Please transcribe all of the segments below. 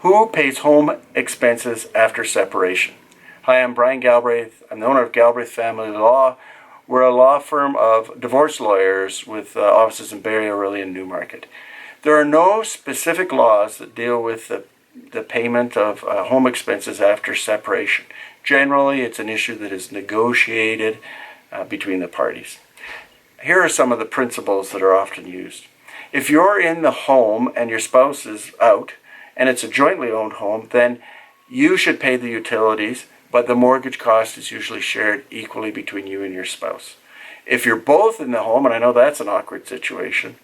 Who pays home expenses after separation? Hi, I'm Brian Galbraith. I'm the owner of Galbraith Family Law. We're a law firm of divorce lawyers with offices in Barrie, Orillia, and Newmarket. There are no specific laws that deal with the payment of home expenses after separation. Generally, it's an issue that is negotiated between the parties. Here are some of the principles that are often used. If you're in the home and your spouse is out, and it's a jointly owned home, then you should pay the utilities, but the mortgage cost is usually shared equally between you and your spouse. If you're both in the home, and I know that's an awkward situation,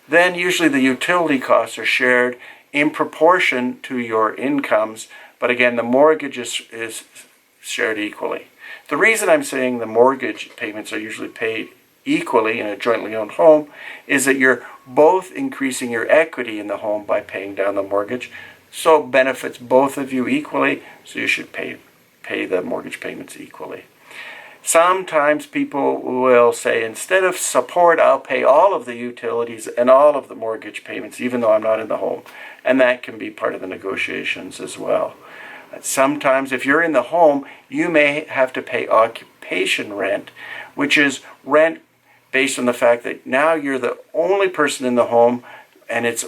then usually the utility costs are shared in proportion to your incomes, but again, the mortgage is shared equally. The reason I'm saying the mortgage payments are usually paid equally in a jointly owned home is that you're both increasing your equity in the home by paying down the mortgage, so it benefits both of you equally, so you should pay the mortgage payments equally. Sometimes people will say, instead of support, I'll pay all of the utilities and all of the mortgage payments, even though I'm not in the home, and that can be part of the negotiations as well. Sometimes if you're in the home, you may have to pay occupation rent, which is rent based on the fact that now you're the only person in the home and it's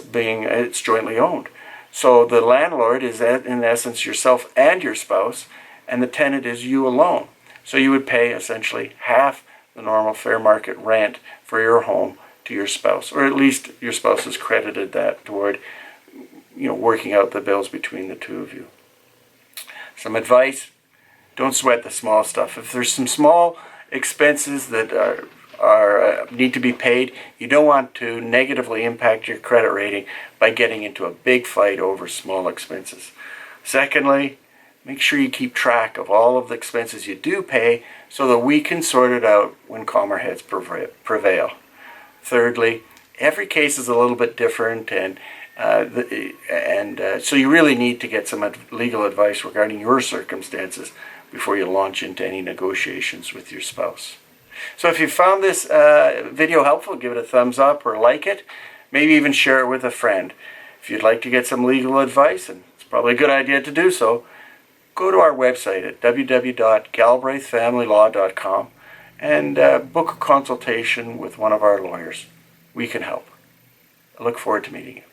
jointly owned. So the landlord is in essence yourself and your spouse, and the tenant is you alone. So you would pay essentially half the normal fair market rent for your home to your spouse, or at least your spouse has credited that toward working out the bills between the two of you. Some advice: don't sweat the small stuff. If there's some small expenses that need to be paid, you don't want to negatively impact your credit rating by getting into a big fight over small expenses. Secondly, make sure you keep track of all of the expenses you do pay so that we can sort it out when calmer heads prevail. Thirdly, every case is a little bit different, and so you really need to get some legal advice regarding your circumstances before you launch into any negotiations with your spouse. So if you found this video helpful, give it a thumbs up or like it. Maybe even share it with a friend. If you'd like to get some legal advice, and it's probably a good idea to do so, go to our website at www.galbraithfamilylaw.com and book a consultation with one of our lawyers. We can help. I look forward to meeting you.